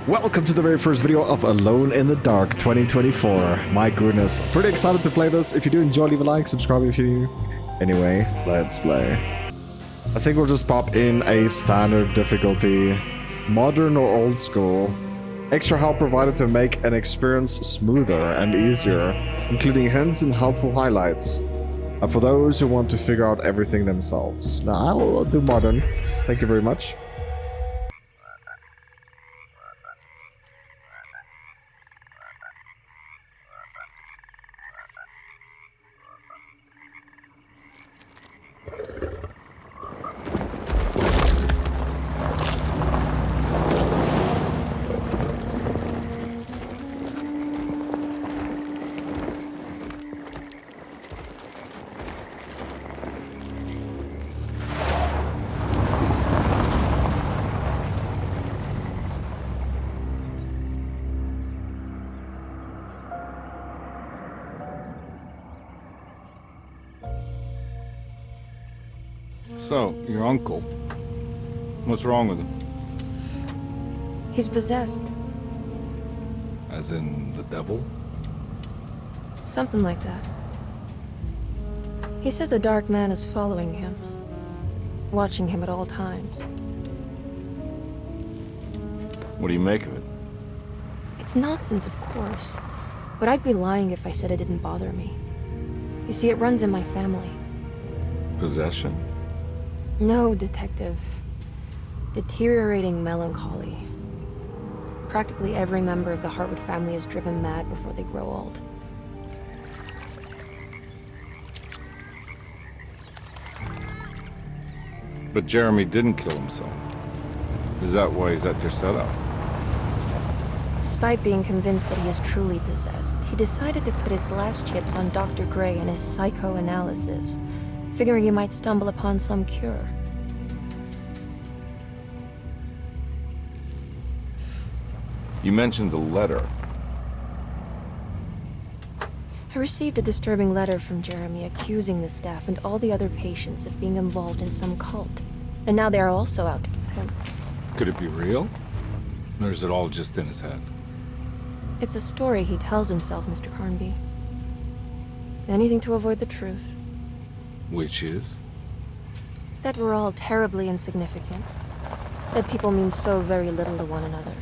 Welcome to the very first video of Alone in the Dark 2024. My goodness, pretty excited to play this. If you do enjoy, leave a like, subscribe if you do. Anyway, let's play. I think we'll just pop in a standard difficulty, modern or old school. Extra help provided to make an experience smoother and easier, including hints and helpful highlights. For those who want to figure out everything themselves. Now, I'll do modern. Thank you very much. So, your uncle. What's wrong with him? He's possessed. As in the devil? Something like that. He says a dark man is following him, watching him at all times. What do you make of it? It's nonsense, of course, but I'd be lying if I said it didn't bother me. You see, it runs in my family. Possession? No, Detective. Deteriorating melancholy. Practically every member of the Hartwood family is driven mad before they grow old. But Jeremy didn't kill himself. Is that why he's at Derceto? Despite being convinced that he is truly possessed, he decided to put his last chips on Dr. Gray and his psychoanalysis, figuring he might stumble upon some cure. You mentioned the letter. I received a disturbing letter from Jeremy accusing the staff and all the other patients of being involved in some cult. And now they are also out to get him. Could it be real? Or is it all just in his head? It's a story he tells himself, Mr. Carnby. Anything to avoid the truth. Which is? That we're all terribly insignificant. That people mean so very little to one another.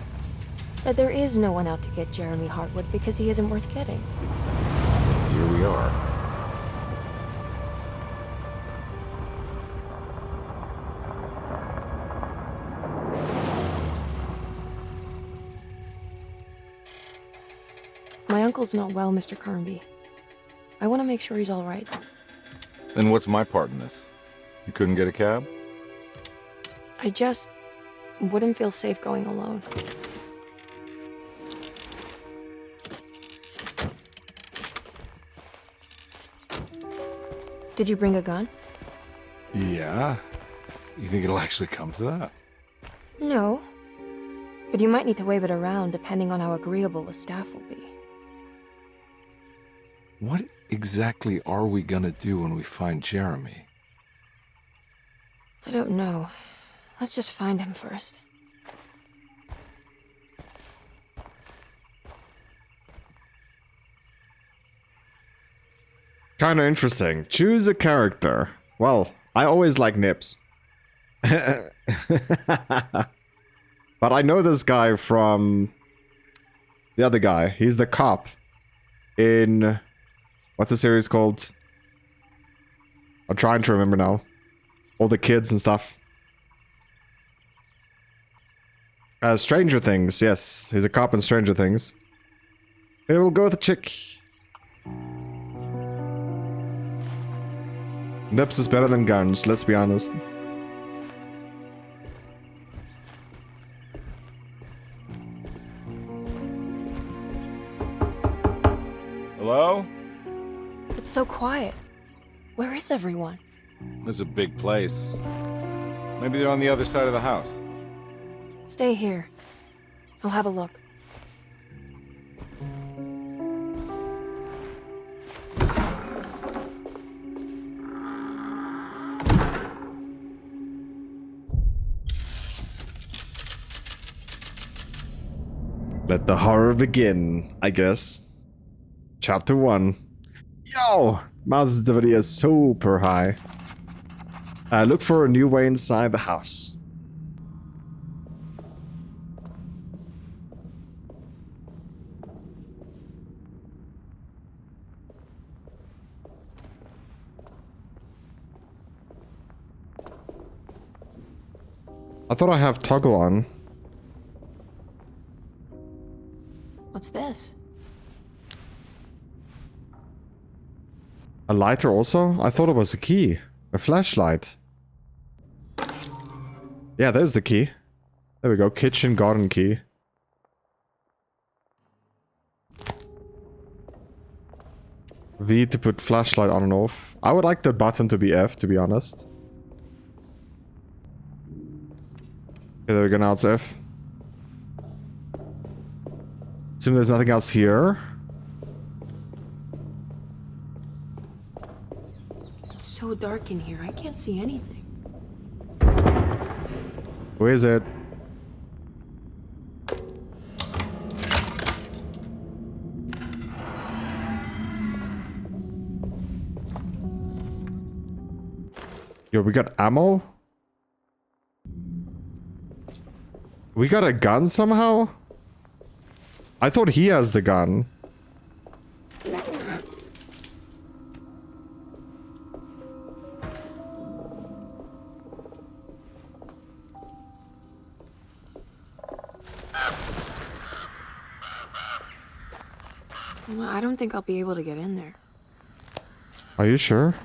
That there is no one out to get Jeremy Hartwood because he isn't worth getting. Here we are. My uncle's not well, Mr. Carnby. I want to make sure he's all right. Then what's my part in this? You couldn't get a cab? I just wouldn't feel safe going alone. Did you bring a gun? Yeah. You think it'll actually come to that? No. But you might need to wave it around depending on how agreeable the staff will be. What exactly are we gonna do when we find Jeremy? I don't know. Let's just find him first. Kinda interesting. Choose a character. Well, I always like Nips. But I know this guy from the other guy. He's the cop in... What's the series called? I'm trying to remember now. All the kids and stuff. Stranger Things, yes. He's a cop in Stranger Things. Maybe we'll go with a chick. Nips is better than guns, let's be honest. Hello? It's so quiet. Where is everyone? This is a big place. Maybe they're on the other side of the house. Stay here. I'll have a look. Let the horror begin, I guess. Chapter 1. Yo! Mouse sensitivity is super high. Look for a new way inside the house. I thought I have toggle on. What's this? A lighter also? I thought it was a key. A flashlight. Yeah, there's the key. There we go. Kitchen garden key. V to put flashlight on and off. I would like the button to be F, to be honest. Okay, there we go. Now it's F. Assume there's nothing else here. It's so dark in here, I can't see anything. Who is it? Yo, we got ammo? We got a gun somehow? I thought he has the gun. Well, I don't think I'll be able to get in there. Are you sure?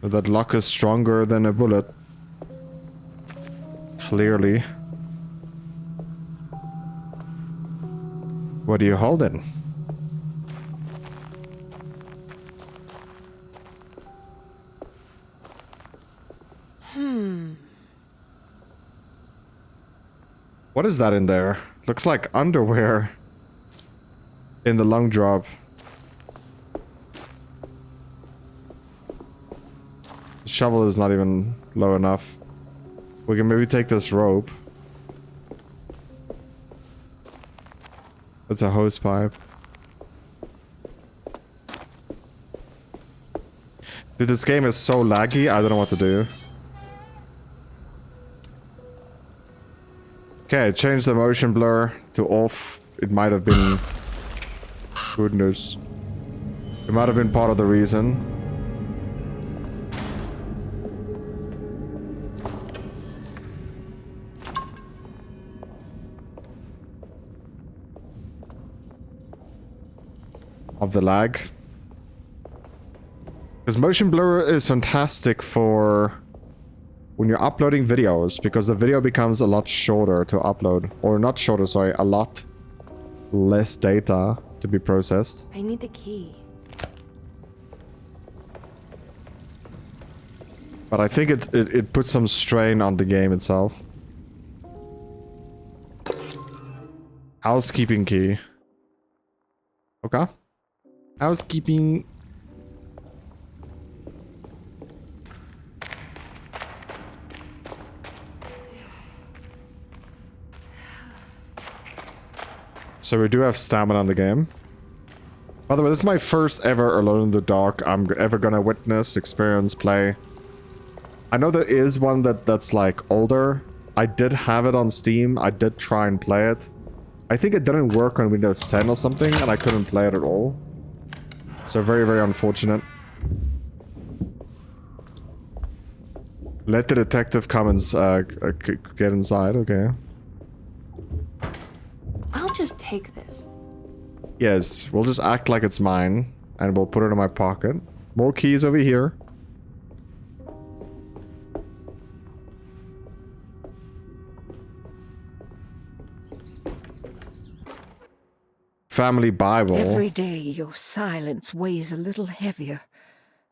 That lock is stronger than a bullet. Clearly. What are you holding? What is that in there? Looks like underwear. In the lung drop. The shovel is not even low enough. We can maybe take this rope. It's a hose pipe. Dude, this game is so laggy, I don't know what to do. Okay, change the motion blur to off. It might have been... Goodness. It might have been part of the reason. Of the lag. Because motion blur is fantastic for when you're uploading videos, because the video becomes a lot shorter to upload. Or not shorter, sorry, a lot less data to be processed. I need the key. But I think it puts some strain on the game itself. Housekeeping key. Okay. Housekeeping. So we do have stamina in the game. By the way, this is my first ever Alone in the Dark I'm ever gonna witness, experience, play. I know there is one that's like older. I did have it on Steam. I did try and play it. I think it didn't work on Windows 10 or something, and I couldn't play it at all. So very, very unfortunate. Let the detective come and get inside, okay. I'll just take this. Yes, we'll just act like it's mine, and we'll put it in my pocket. More keys over here. Family Bible. Every day your silence weighs a little heavier.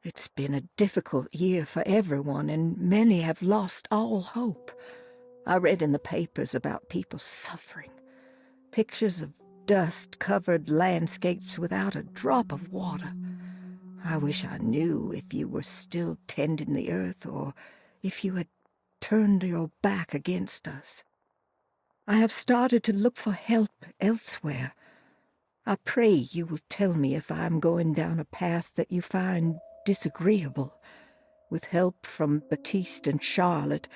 It's been a difficult year for everyone, and many have lost all hope. I read in the papers about people suffering. Pictures of dust-covered landscapes without a drop of water. I wish I knew if you were still tending the earth or if you had turned your back against us. I have started to look for help elsewhere. I pray you will tell me if I am going down a path that you find disagreeable. With help from Baptiste and Charlotte,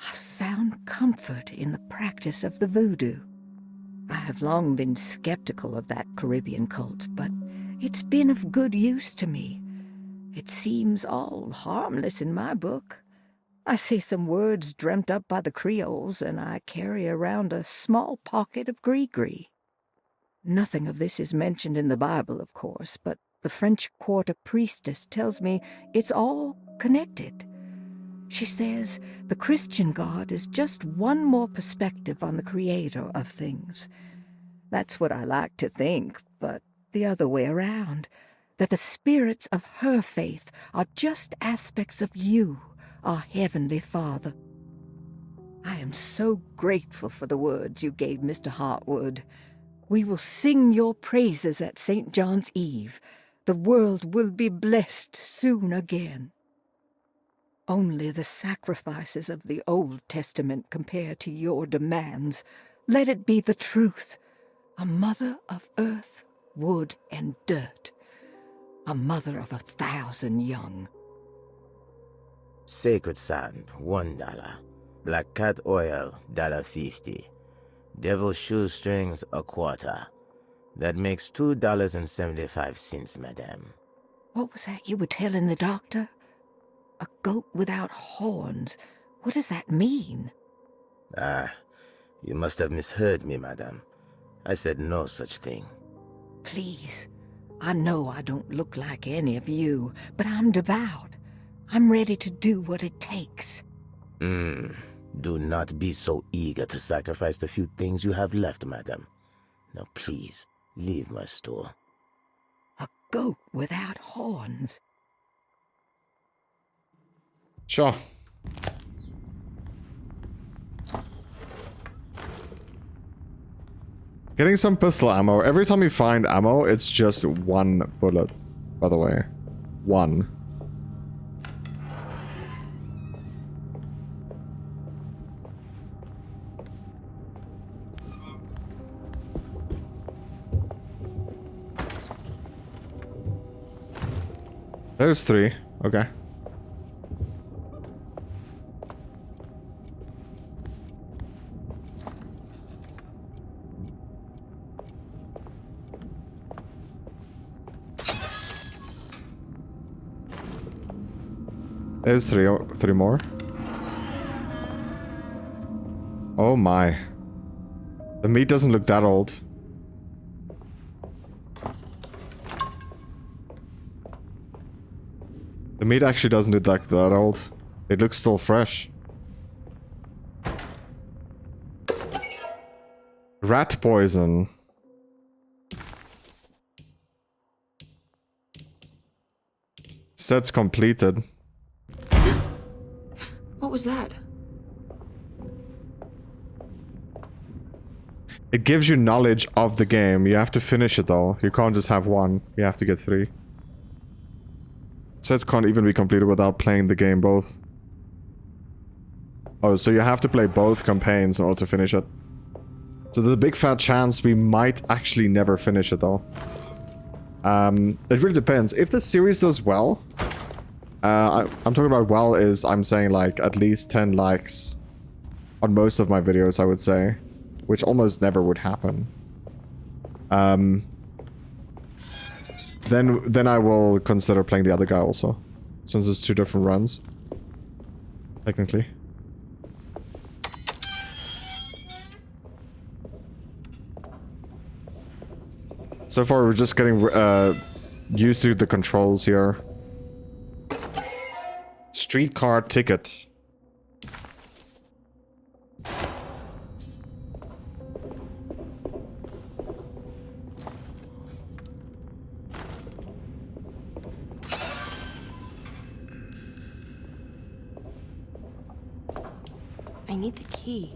I found comfort in the practice of the voodoo. I have long been skeptical of that Caribbean cult, but it's been of good use to me. It seems all harmless in my book. I say some words dreamt up by the Creoles, and I carry around a small pocket of gree-gree. Nothing of this is mentioned in the Bible, of course, but the French Quarter priestess tells me it's all connected. She says the Christian God is just one more perspective on the creator of things. That's what I like to think, but the other way around, that the spirits of her faith are just aspects of you, our Heavenly Father. I am so grateful for the words you gave Mr. Hartwood. We will sing your praises at St. John's Eve. The world will be blessed soon again. Only the sacrifices of the Old Testament compare to your demands. Let it be the truth. A mother of earth, wood, and dirt. A mother of 1,000 young. Sacred sand, $1. Black cat oil, $1.50. Devil shoestrings, $0.25. That makes $2.75, madame. What was that you were telling the doctor? A goat without horns. What does that mean? You must have misheard me, madame. I said no such thing. Please, I know I don't look like any of you, but I'm devout. I'm ready to do what it takes. Do not be so eager to sacrifice the few things you have left, madam. Now please, leave my store. A goat without horns. Sure. Getting some pistol ammo. Every time you find ammo, it's just 1 bullet, by the way. 1. There's 3. Okay. There's 3 more. Oh my. The meat doesn't look that old. The meat actually doesn't look like that old. It looks still fresh. Rat poison. Set's completed. What was that? It gives you knowledge of the game. You have to finish it though. You can't just have 1. You have to get 3. Sets can't even be completed without playing the game both. Oh, so you have to play both campaigns in order to finish it. So there's a big fat chance we might actually never finish it though. It really depends. If the series does well, I'm talking about well is I'm saying like at least 10 likes on most of my videos, I would say, which almost never would happen. Then I will consider playing the other guy also, since it's 2 different runs, technically. So far, we're just getting used to the controls here. Streetcar ticket. I need the key.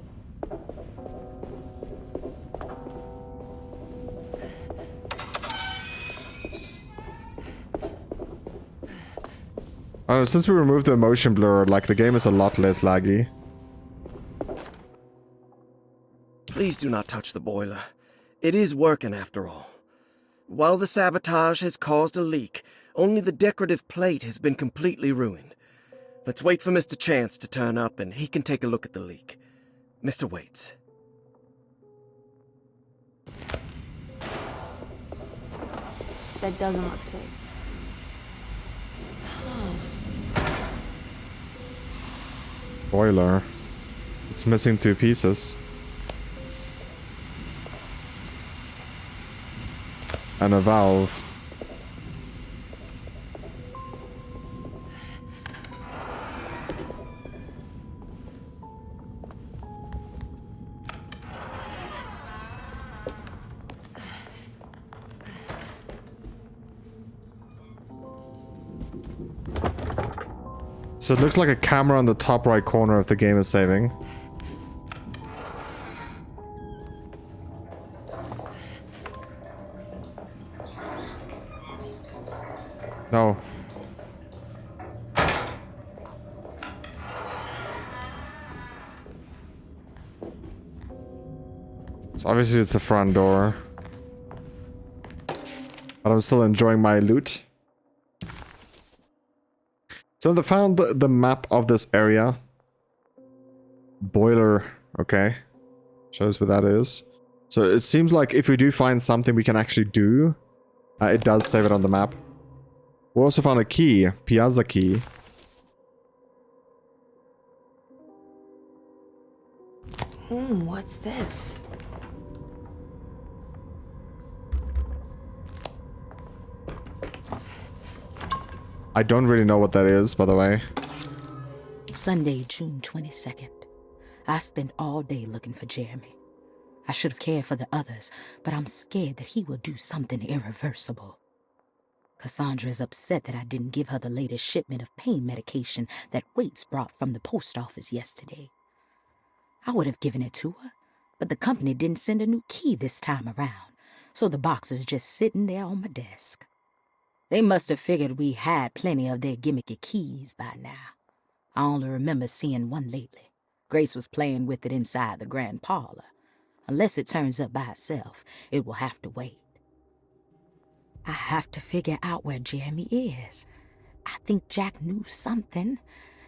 Since we removed the motion blur, like the game is a lot less laggy. Please do not touch the boiler. It is working after all. While the sabotage has caused a leak, only the decorative plate has been completely ruined. Let's wait for Mr. Chance to turn up and he can take a look at the leak. Mr. Waits. That doesn't look safe. Boiler. It's missing 2 pieces. And a valve. So it looks like a camera on the top right corner if the game is saving. No. So obviously it's the front door. But I'm still enjoying my loot. So they found the map of this area. Boiler, okay. Shows where that is. So it seems like if we do find something we can actually do, it does save it on the map. We also found a key, Piazza key. What's this? I don't really know what that is, by the way. Sunday, June 22nd. I spent all day looking for Jeremy. I should have cared for the others, but I'm scared that he will do something irreversible. Cassandra is upset that I didn't give her the latest shipment of pain medication that Waits brought from the post office yesterday. I would have given it to her, but the company didn't send a new key this time around, so the box is just sitting there on my desk. They must have figured we had plenty of their gimmicky keys by now. I only remember seeing one lately. Grace was playing with it inside the grand parlor. Unless it turns up by itself, it will have to wait. I have to figure out where Jeremy is. I think Jack knew something.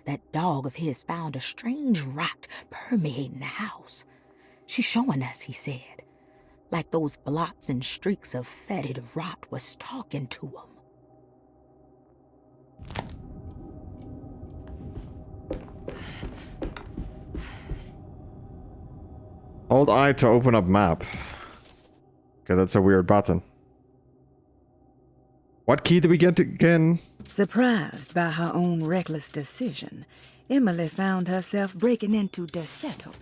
That dog of his found a strange rot permeating the house. She's showing us, he said. Like those blots and streaks of fetid rot was talking to him. Hold I to open up map. Okay, that's a weird button. What key did we get again? Surprised by her own reckless decision, Emily found herself breaking into Derceto.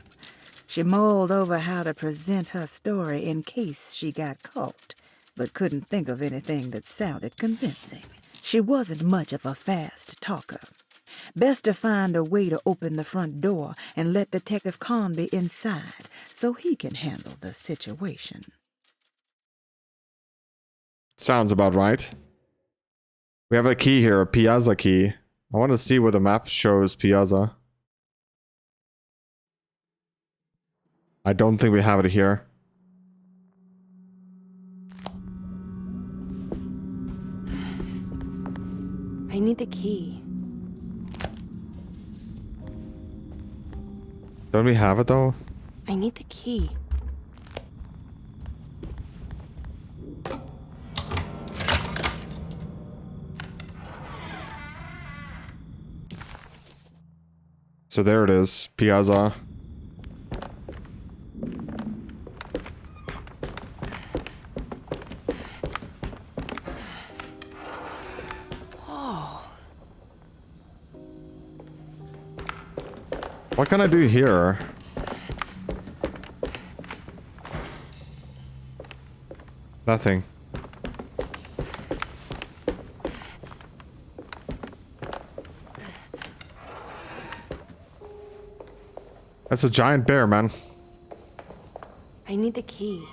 She mulled over how to present her story in case she got caught, but couldn't think of anything that sounded convincing. She wasn't much of a fast talker. Best to find a way to open the front door and let Detective Conby inside so he can handle the situation. Sounds about right. We have a key here, a Piazza key. I want to see where the map shows Piazza. I don't think we have it here. I need the key. Don't we have it though? I need the key. So there it is, Piazza. What can I do here? Nothing. That's a giant bear, man. I need the key.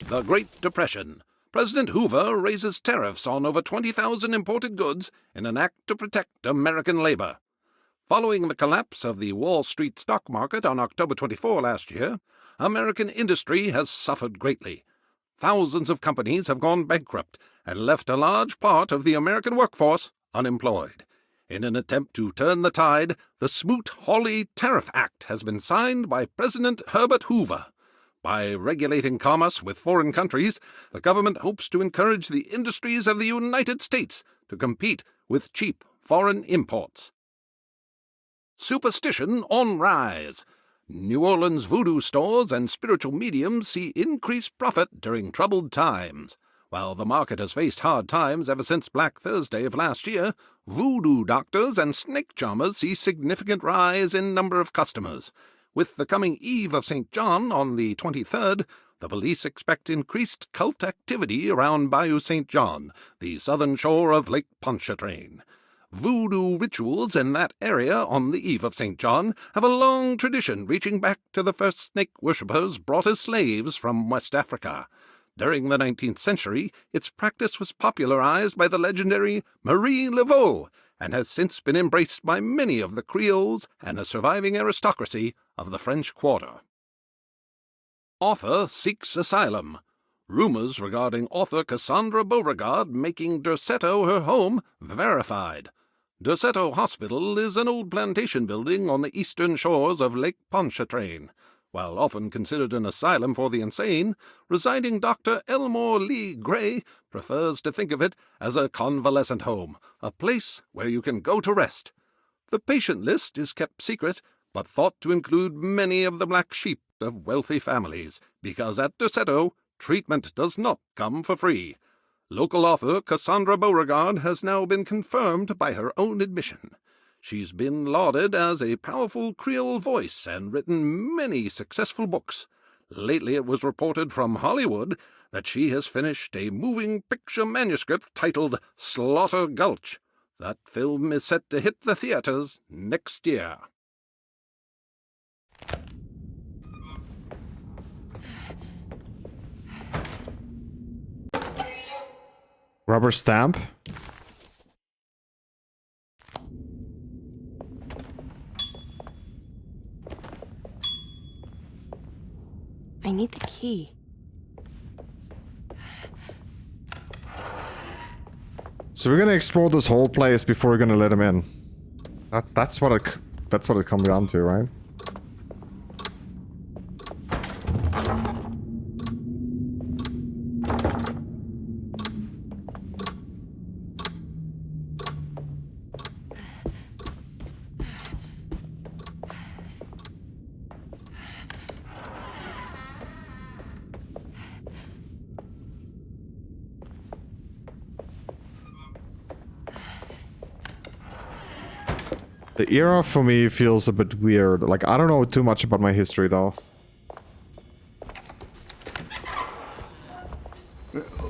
The Great Depression. President Hoover raises tariffs on over 20,000 imported goods in an act to protect American labor. Following the collapse of the Wall Street stock market on October 24 last year, American industry has suffered greatly. Thousands of companies have gone bankrupt and left a large part of the American workforce unemployed. In an attempt to turn the tide, the Smoot-Hawley Tariff Act has been signed by President Herbert Hoover. By regulating commerce with foreign countries, the government hopes to encourage the industries of the United States to compete with cheap foreign imports. Superstition on rise. New Orleans voodoo stores and spiritual mediums see increased profit during troubled times. While the market has faced hard times ever since Black Thursday of last year, voodoo doctors and snake charmers see significant rise in number of customers. With the coming Eve of St. John on the 23rd, the police expect increased cult activity around Bayou St. John, the southern shore of Lake Pontchartrain. Voodoo rituals in that area on the Eve of St. John have a long tradition reaching back to the first snake worshippers brought as slaves from West Africa. During the 19th century, its practice was popularized by the legendary Marie Laveau and has since been embraced by many of the Creoles and a surviving aristocracy of the French Quarter. Author seeks asylum. Rumors regarding author Cassandra Beauregard making Derceto her home verified. Derceto Hospital is an old plantation building on the eastern shores of Lake Pontchartrain. While often considered an asylum for the insane, residing Dr. Elmore Lee Gray prefers to think of it as a convalescent home, a place where you can go to rest. The patient list is kept secret, but thought to include many of the black sheep of wealthy families, because at Derceto, treatment does not come for free. Local author Cassandra Beauregard has now been confirmed by her own admission. She's been lauded as a powerful Creole voice and written many successful books. Lately it was reported from Hollywood that she has finished a moving picture manuscript titled Slaughter Gulch. That film is set to hit the theaters next year. Rubber stamp? I need the key. So we're gonna explore this whole place before we're gonna let him in. That's what it comes down to, right? The era for me feels a bit weird. Like, I don't know too much about my history, though.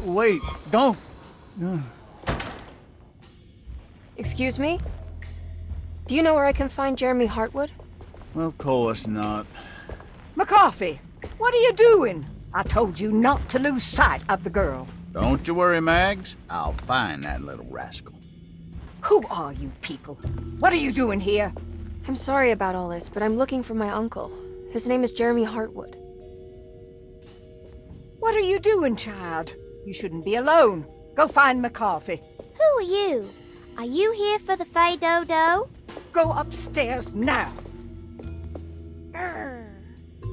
Wait, don't. Excuse me? Do you know where I can find Jeremy Hartwood? Of course not. McCarthy, what are you doing? I told you not to lose sight of the girl. Don't you worry, Mags. I'll find that little rascal. Who are you people? What are you doing here? I'm sorry about all this, but I'm looking for my uncle. His name is Jeremy Hartwood. What are you doing, child? You shouldn't be alone. Go find McCarthy. Who are you? Are you here for the Fay Dodo? Go upstairs now.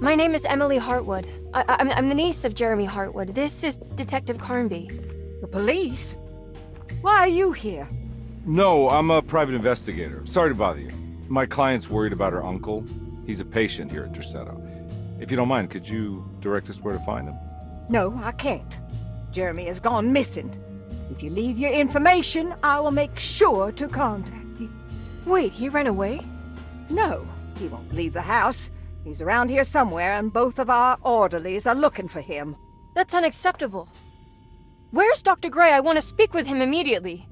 My name is Emily Hartwood. I'm the niece of Jeremy Hartwood. This is Detective Carnby. The police? Why are you here? No, I'm a private investigator. Sorry to bother you. My client's worried about her uncle. He's a patient here at Derceto. If you don't mind, could you direct us where to find him? No, I can't. Jeremy has gone missing. If you leave your information, I will make sure to contact you. Wait, he ran away? No, he won't leave the house. He's around here somewhere, and both of our orderlies are looking for him. That's unacceptable. Where's Dr. Gray? I want to speak with him immediately.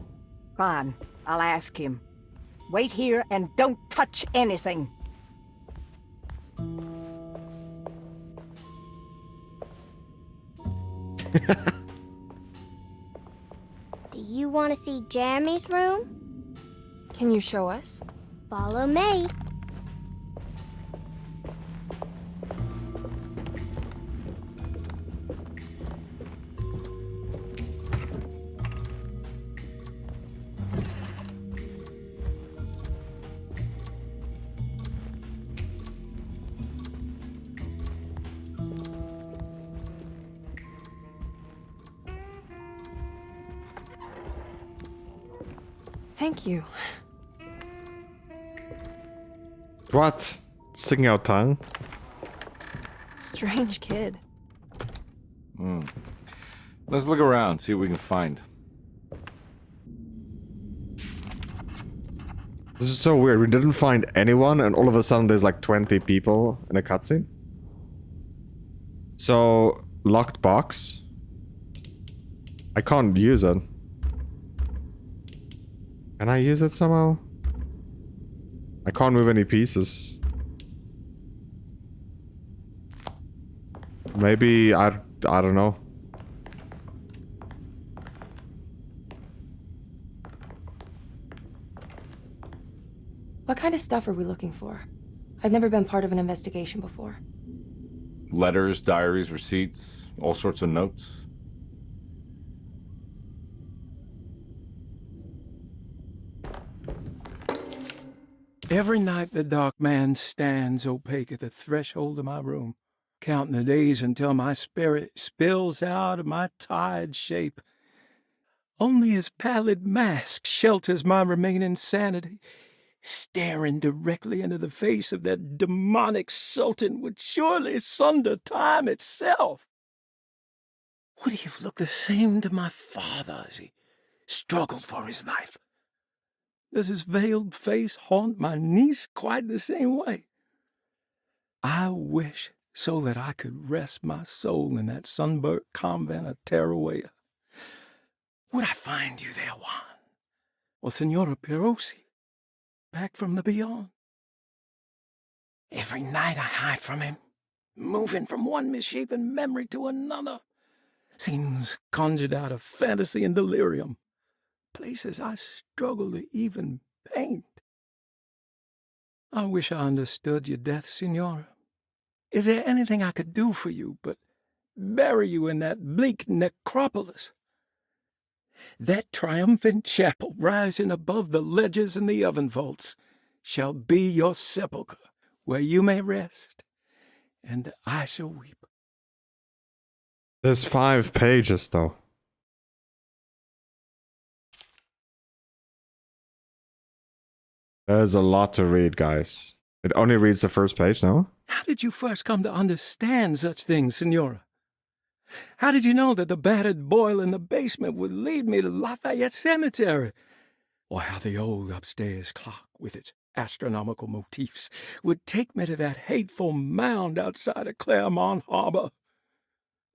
Fine, I'll ask him. Wait here and don't touch anything. Do you want to see Jeremy's room? Can you show us? Follow me. Thank you. What? Sticking out tongue? Strange kid. Let's look around, see what we can find. This is so weird. We didn't find anyone, and all of a sudden there's like 20 people in a cutscene. So, locked box. I can't use it. Can I use it somehow? I can't move any pieces. Maybe, I don't know. What kind of stuff are we looking for? I've never been part of an investigation before. Letters, diaries, receipts, all sorts of notes. Every night the dark man stands opaque at the threshold of my room, counting the days until my spirit spills out of my tired shape. Only his pallid mask shelters my remaining sanity. Staring directly into the face of that demonic sultan would surely sunder time itself. Would he have looked the same to my father as he struggled for his life? Does his veiled face haunt my niece quite the same way? I wish so that I could rest my soul in that sunburnt convent of Tarawea. Would I find you there, Juan? Or Senora Pirosi, back from the beyond? Every night I hide from him, moving from one misshapen memory to another. Scenes conjured out of fantasy and delirium. Places I struggle to even paint. I wish I understood your death, Senora. Is there anything I could do for you but bury you in that bleak necropolis? That triumphant chapel rising above the ledges and the oven vaults shall be your sepulchre, where you may rest, and I shall weep. There's 5 pages, though. There's a lot to read, guys. It only reads the first page, no? How did you first come to understand such things, Senora? How did you know that the battered boil in the basement would lead me to Lafayette Cemetery? Or how the old upstairs clock, with its astronomical motifs, would take me to that hateful mound outside of Claremont Harbor?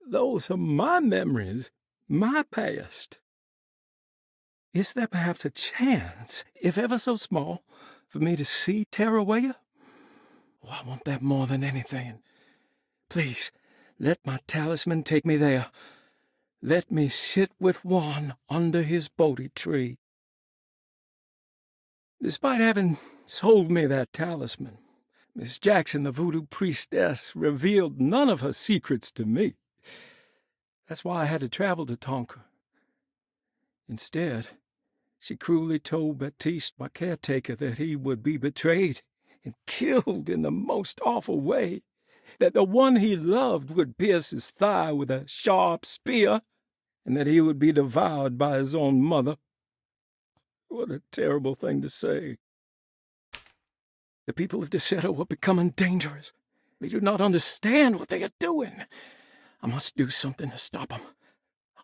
Those are my memories, my past. Is there perhaps a chance, if ever so small, for me to see Tarawea? Oh, I want that more than anything. Please, let my talisman take me there. Let me sit with Juan under his Bodhi tree. Despite having sold me that talisman, Miss Jackson, the voodoo priestess, revealed none of her secrets to me. That's why I had to travel to Tonka. Instead, she cruelly told Baptiste, my caretaker, that he would be betrayed and killed in the most awful way, that the one he loved would pierce his thigh with a sharp spear, and that he would be devoured by his own mother. What a terrible thing to say. The people of Derceto are becoming dangerous. They do not understand what they are doing. I must do something to stop them.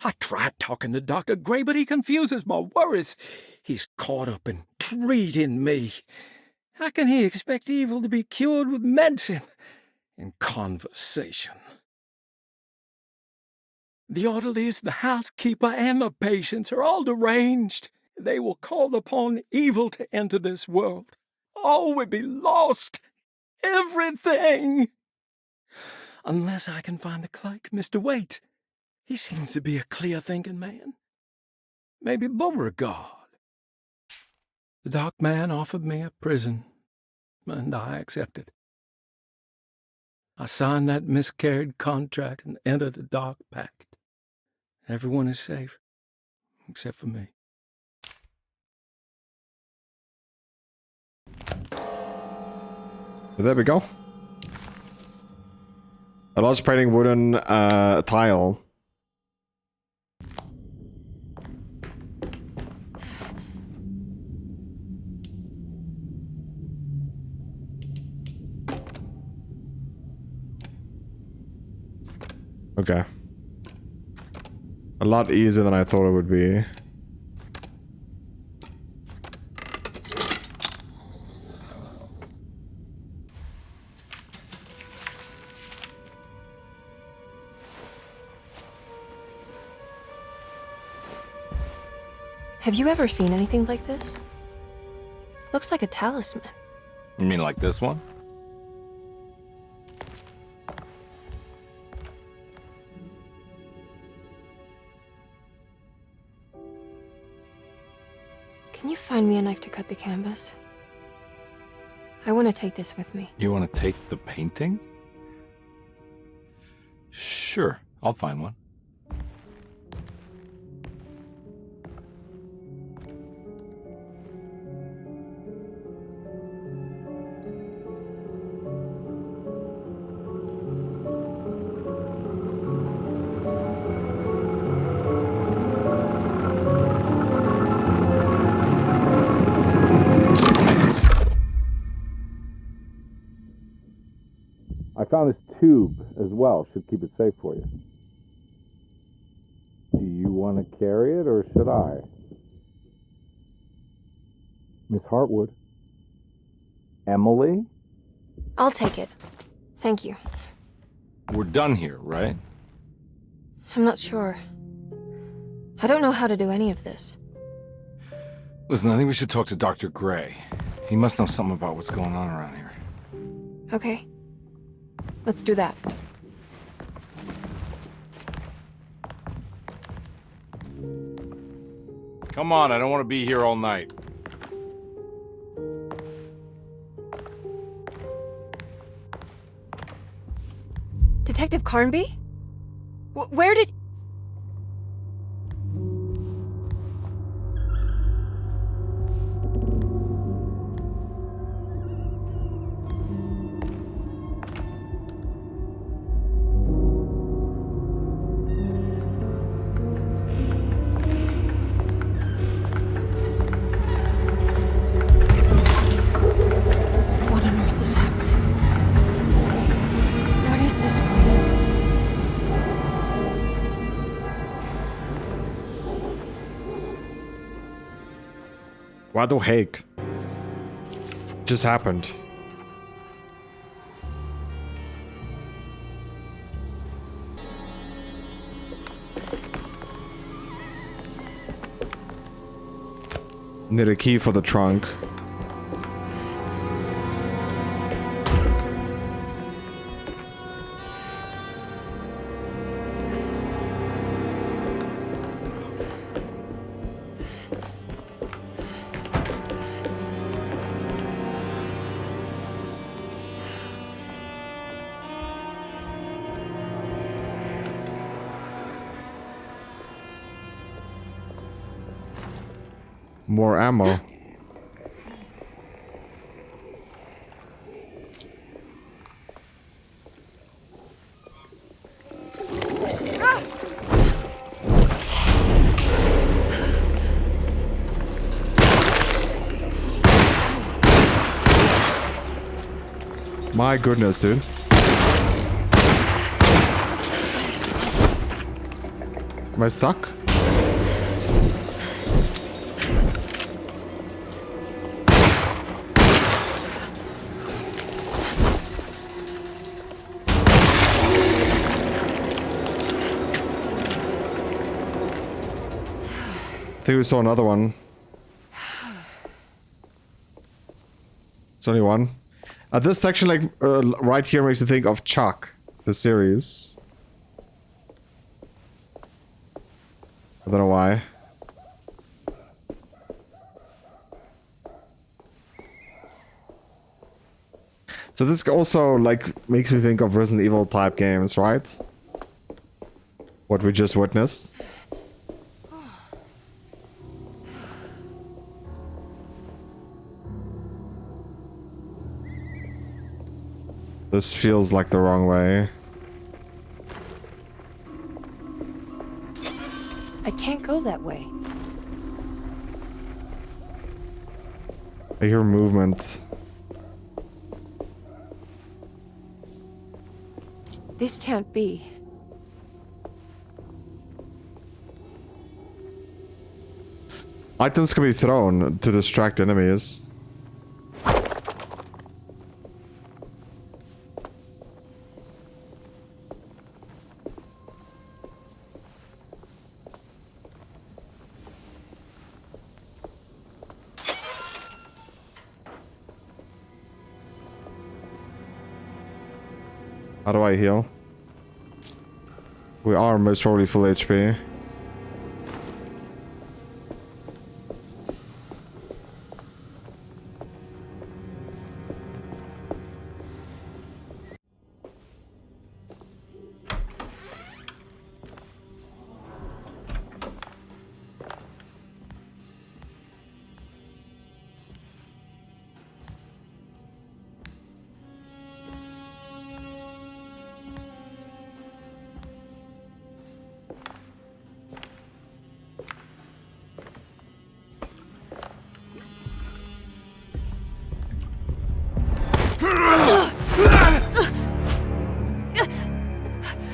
I tried talking to Dr. Gray, but he confuses my worries. He's caught up in treating me. How can he expect evil to be cured with medicine and conversation? The orderlies, the housekeeper, and the patients are all deranged. They will call upon evil to enter this world. All will be lost. Everything. Unless I can find the clerk, Mr. Waite. He seems to be a clear-thinking man. Maybe Beauregard. The dark man offered me a prison, and I accepted. I signed that miscarried contract and entered the dark pact. Everyone is safe, except for me. There we go. A large painting wooden tile. Okay. A lot easier than I thought it would be. Have you ever seen anything like this? Looks like a talisman. You mean like this one? Can you find me a knife to cut the canvas? I want to take this with me. You want to take the painting? Sure, I'll find one. I found this tube as well. Should keep it safe for you. Do you want to carry it, or should I? Miss Hartwood? Emily? I'll take it. Thank you. We're done here, right? I'm not sure. I don't know how to do any of this. Listen, I think we should talk to Dr. Gray. He must know something about what's going on around here. Okay. Let's do that. Come on, I don't want to be here all night. Detective Carnby? Where did... What the heck just happened? Need a key for the trunk. More ammo. My goodness, dude. Am I stuck? I think we saw another one. It's only one. This section, like, right here makes you think of Chuck, the series. I don't know why. So this also, like, makes me think of Resident Evil type games, right? What we just witnessed. This feels like the wrong way. I can't go that way. I hear movement. This can't be. Items can be thrown to distract enemies. How do I heal? We are most probably full HP.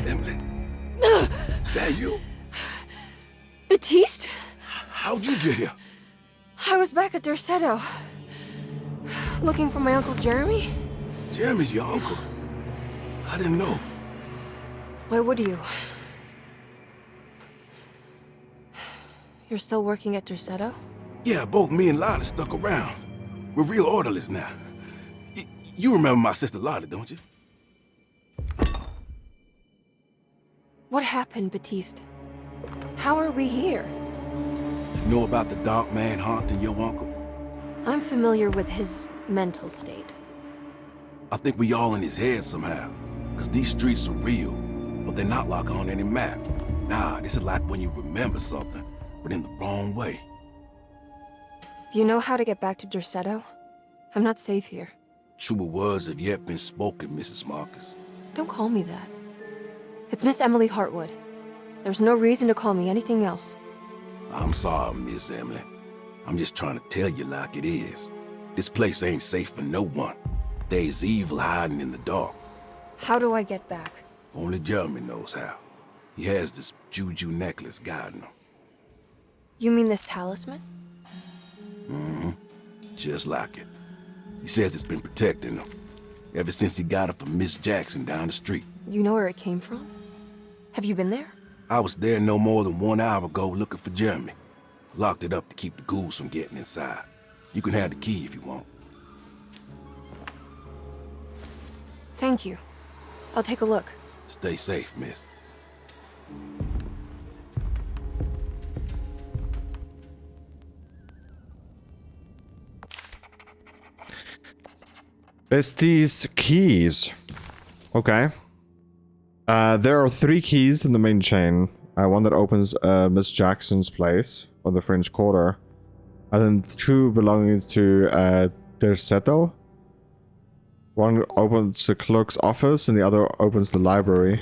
Emily, is that you? Baptiste? How'd you get here? I was back at Derceto. Looking for my Uncle Jeremy? Jeremy's your uncle. I didn't know. Why would you? You're still working at Derceto? Yeah, both me and Lottie stuck around. We're real orderlies now. You remember my sister Lottie, don't you? What happened, Baptiste? How are we here? You know about the dark man haunting your uncle? I'm familiar with his mental state. I think we all in his head somehow. Because these streets are real, but they're not like on any map. Nah, this is like when you remember something, but in the wrong way. Do you know how to get back to Derceto? I'm not safe here. Truer words have yet been spoken, Mrs. Marcus. Don't call me that. It's Miss Emily Hartwood. There's no reason to call me anything else. I'm sorry, Miss Emily. I'm just trying to tell you like it is. This place ain't safe for no one. There's evil hiding in the dark. How do I get back? Only Jeremy knows how. He has this juju necklace guiding him. You mean this talisman? Mm-hmm. Just like it. He says it's been protecting him ever since he got it from Miss Jackson down the street. You know where it came from? Have you been there? I was there no more than 1 hour ago looking for Jeremy. Locked it up to keep the ghouls from getting inside. You can have the key if you want. Thank you. I'll take a look. Stay safe, miss. Bestie's keys. Okay. There are 3 keys in the main chain. One that opens Miss Jackson's place on the French Quarter. And then 2 belonging to Derceto. One opens the clerk's office and the other opens the library.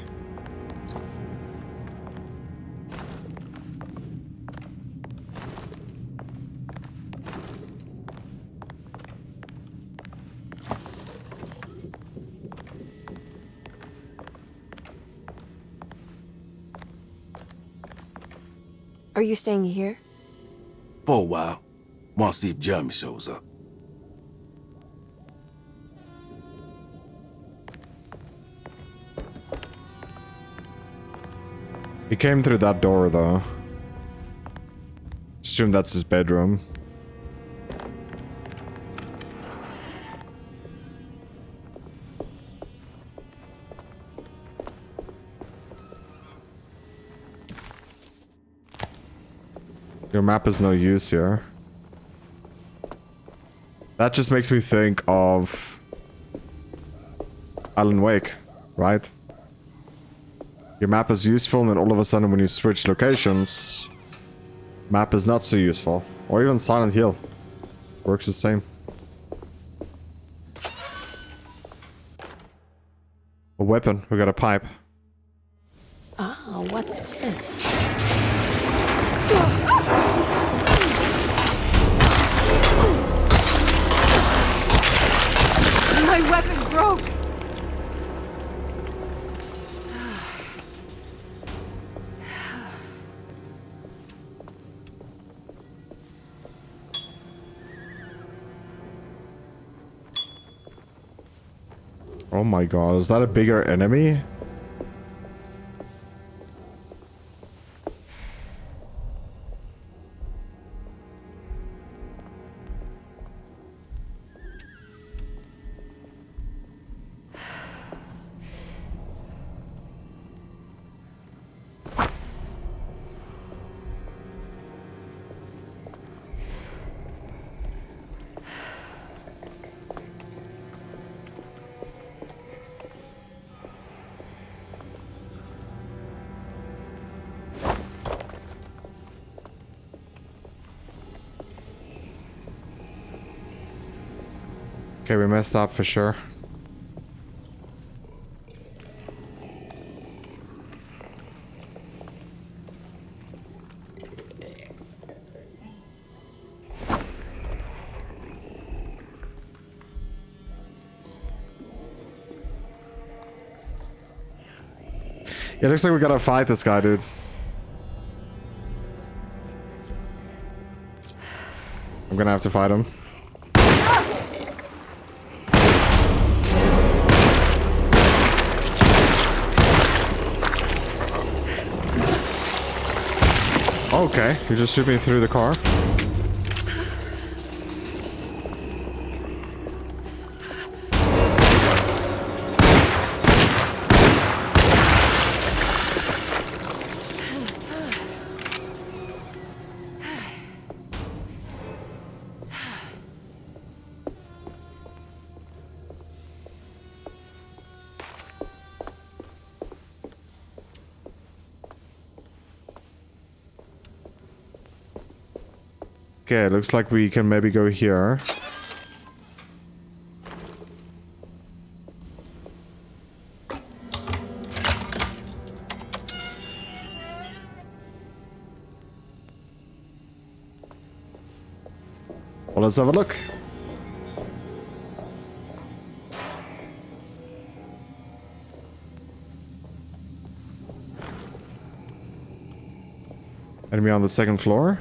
Are you staying here? For a while. Want to see if Jeremy shows up. He came through that door, though. Assume that's his bedroom. Your map is no use here. That just makes me think of Alan Wake, right? Your map is useful, and then all of a sudden when you switch locations, map is not so useful. Or even Silent Hill. Works the same. A weapon. We got a pipe. Oh, what's this? My weapon broke! Oh my god, is that a bigger enemy? Okay, we messed up for sure. Yeah, it looks like we gotta fight this guy, dude. I'm gonna have to fight him. Okay, you just shoot me through the car. Okay, looks like we can maybe go here. Well, let's have a look. Enemy on the second floor.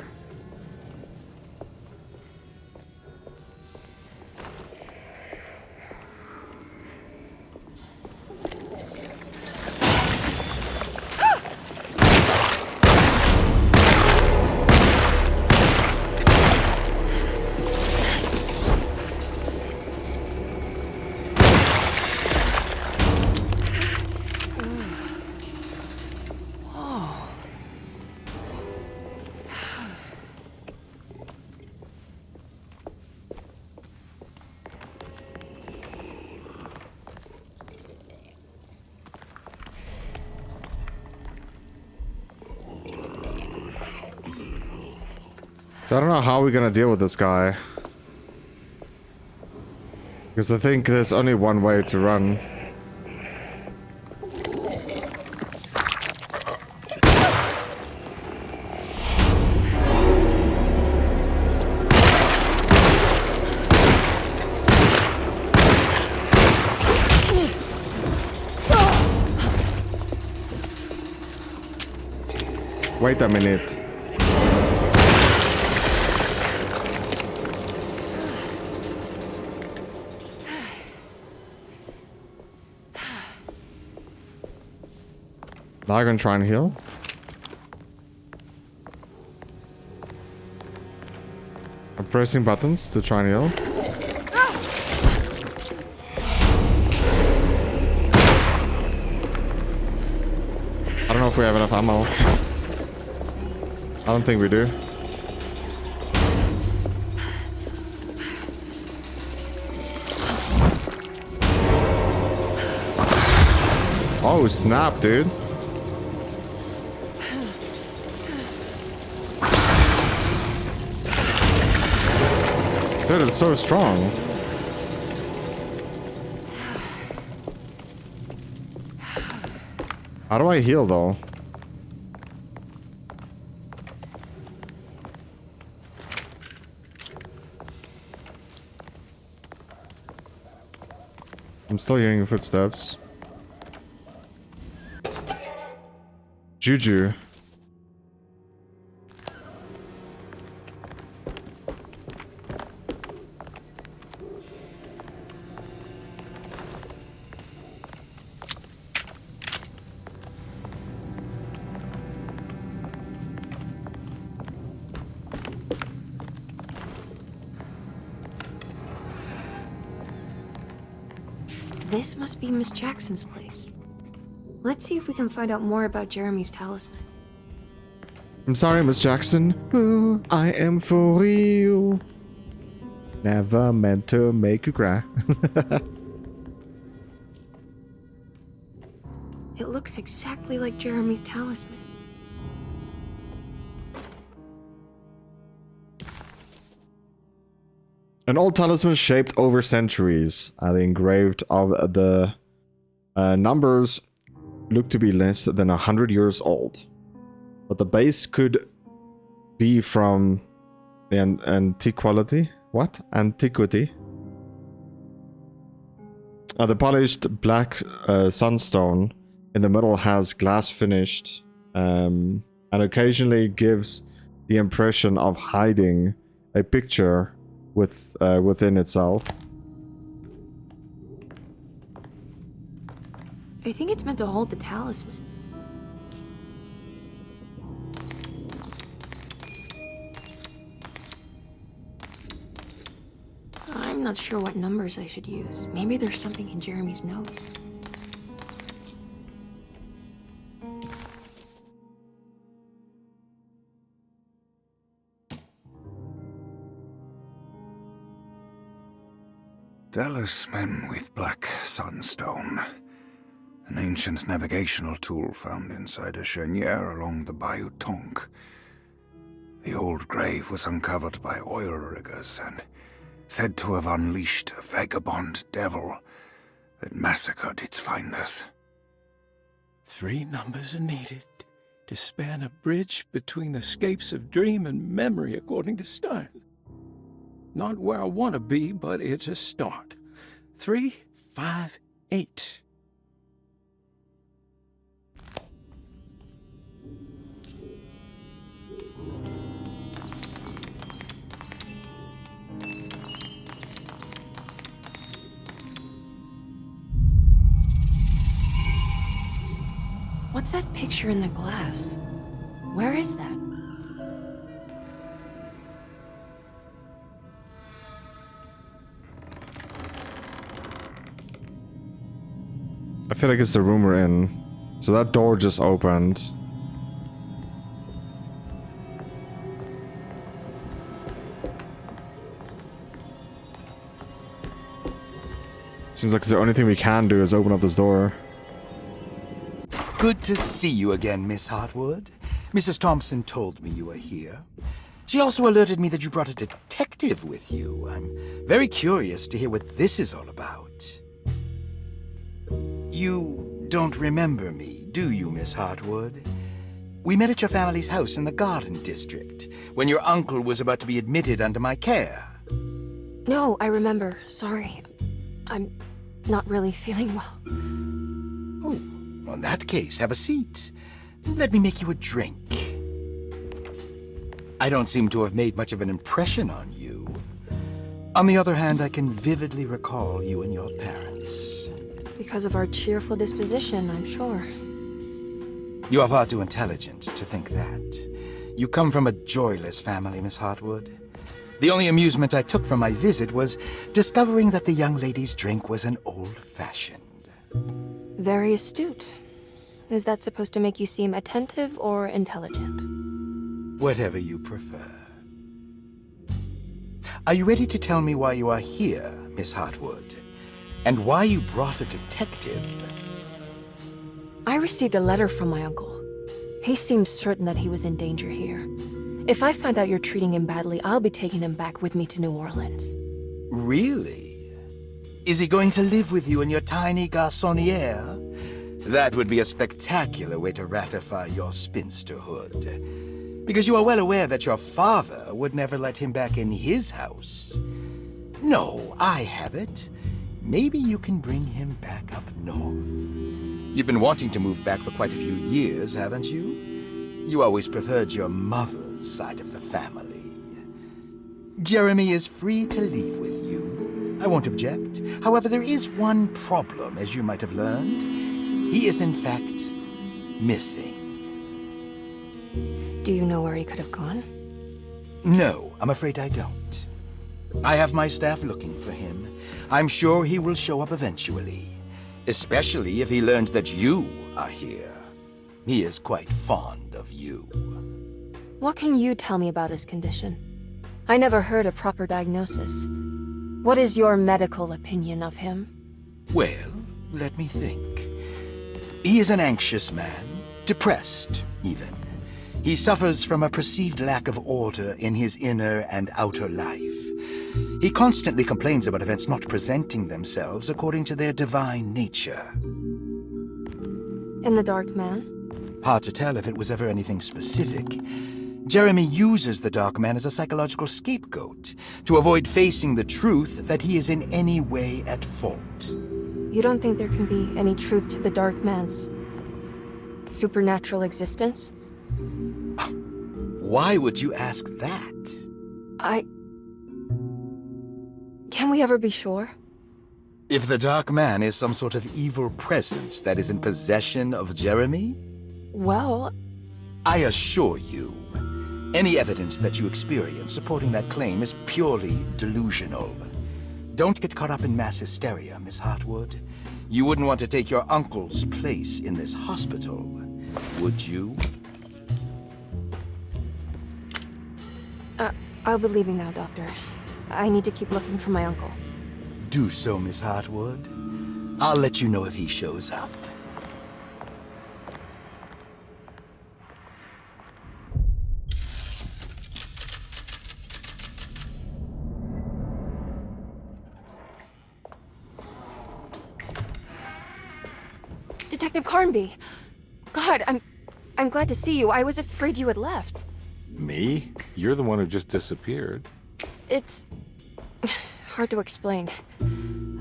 So I don't know how we're gonna deal with this guy. Because I think there's only one way to run. Wait a minute. Now I'm gonna try and heal. I'm pressing buttons to try and heal. I don't know if we have enough ammo. I don't think we do. Oh, snap, dude. Dude, it's so strong. How do I heal, though? I'm still hearing footsteps. Juju. This must be Miss Jackson's place. Let's see if we can find out more about Jeremy's talisman. I'm sorry, Miss Jackson. Ooh, I am for real. Never meant to make you cry. It looks exactly like Jeremy's talisman. An old talisman shaped over centuries. The engraved of the numbers look to be less than 100 years old. But the base could be from the antiquity. What? Antiquity. The polished black sunstone in the middle has glass finished and occasionally gives the impression of hiding a picture within itself. I think it's meant to hold the talisman. I'm not sure what numbers I should use. Maybe there's something in Jeremy's notes. Talisman with black sunstone. An ancient navigational tool found inside a cheniere along the Bayou Tonk. The old grave was uncovered by oil riggers and said to have unleashed a vagabond devil that massacred its finders. 3 numbers are needed to span a bridge between the scapes of dream and memory, according to Stern. Not where I want to be, but it's a start. 3, 5, 8. What's that picture in the glass? Where is that? I feel like it's the room we're in. So that door just opened. Seems like the only thing we can do is open up this door. Good to see you again, Miss Hartwood. Mrs. Thompson told me you were here. She also alerted me that you brought a detective with you. I'm very curious to hear what this is all about. You don't remember me, do you, Miss Hartwood? We met at your family's house in the Garden District, when your uncle was about to be admitted under my care. No, I remember. Sorry. I'm not really feeling well. Oh, in that case, have a seat. Let me make you a drink. I don't seem to have made much of an impression on you. On the other hand, I can vividly recall you and your parents. Because of our cheerful disposition, I'm sure. You are far too intelligent to think that. You come from a joyless family, Miss Hartwood. The only amusement I took from my visit was discovering that the young lady's drink was an old-fashioned. Very astute. Is that supposed to make you seem attentive or intelligent? Whatever you prefer. Are you ready to tell me why you are here, Miss Hartwood? And why you brought a detective? I received a letter from my uncle. He seems certain that he was in danger here. If I find out you're treating him badly, I'll be taking him back with me to New Orleans. Really? Is he going to live with you in your tiny garçonniere? That would be a spectacular way to ratify your spinsterhood. Because you are well aware that your father would never let him back in his house. No, I have it. Maybe you can bring him back up north. You've been wanting to move back for quite a few years, haven't you? You always preferred your mother's side of the family. Jeremy is free to leave with you. I won't object. However, there is one problem, as you might have learned. He is, in fact, missing. Do you know where he could have gone? No, I'm afraid I don't. I have my staff looking for him. I'm sure he will show up eventually. Especially if he learns that you are here. He is quite fond of you. What can you tell me about his condition? I never heard a proper diagnosis. What is your medical opinion of him? Well, let me think. He is an anxious man, depressed, even. He suffers from a perceived lack of order in his inner and outer life. He constantly complains about events not presenting themselves according to their divine nature. And the Dark Man? Hard to tell if it was ever anything specific. Jeremy uses the Dark Man as a psychological scapegoat to avoid facing the truth that he is in any way at fault. You don't think there can be any truth to the Dark Man's supernatural existence? Why would you ask that? Can we ever be sure? If the Dark Man is some sort of evil presence that is in possession of Jeremy? Well, I assure you, any evidence that you experience supporting that claim is purely delusional. Don't get caught up in mass hysteria, Miss Hartwood. You wouldn't want to take your uncle's place in this hospital, would you? I'll be leaving now, Doctor. I need to keep looking for my uncle. Do so, Miss Hartwood. I'll let you know if he shows up. Detective Carnby! God, I'm glad to see you. I was afraid you had left. Me? You're the one who just disappeared. It's hard to explain.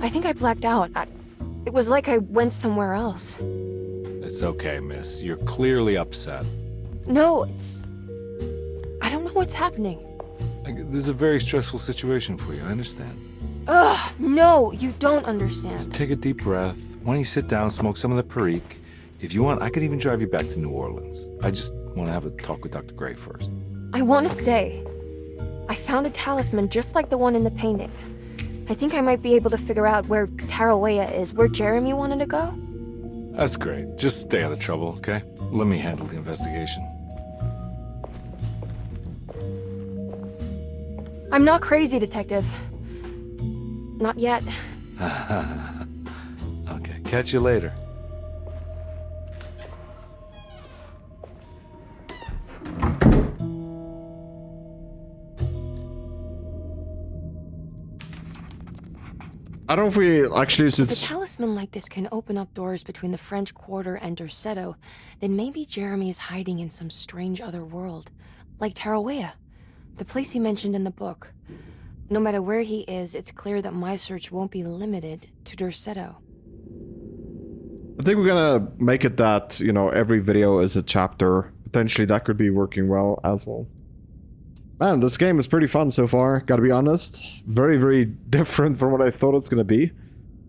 I think I blacked out. It was like I went somewhere else. It's okay, miss. You're clearly upset. No, I don't know what's happening. This is a very stressful situation for you, I understand. Ugh, no, you don't understand. Just take a deep breath. Why don't you sit down, smoke some of the Perique? If you want, I could even drive you back to New Orleans. I just want to have a talk with Dr. Gray first. I want to stay. I found a talisman just like the one in the painting. I think I might be able to figure out where Tarawea is, where Jeremy wanted to go. That's great. Just stay out of trouble, okay? Let me handle the investigation. I'm not crazy, Detective. Not yet. Okay, catch you later. I don't know if we actually... If a talisman like this can open up doors between the French Quarter and Derceto, then maybe Jeremy is hiding in some strange other world. Like Tarawea, the place he mentioned in the book. No matter where he is, it's clear that my search won't be limited to Derceto. I think we're gonna make it that, you know, every video is a chapter. Potentially that could be working well as well. Man, this game is pretty fun so far, gotta be honest. Very, very different from what I thought it's gonna be.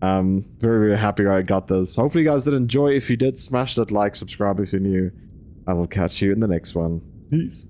Very, very happy I got this. Hopefully you guys did enjoy. If you did, smash that like, subscribe if you're new. I will catch you in the next one. Peace.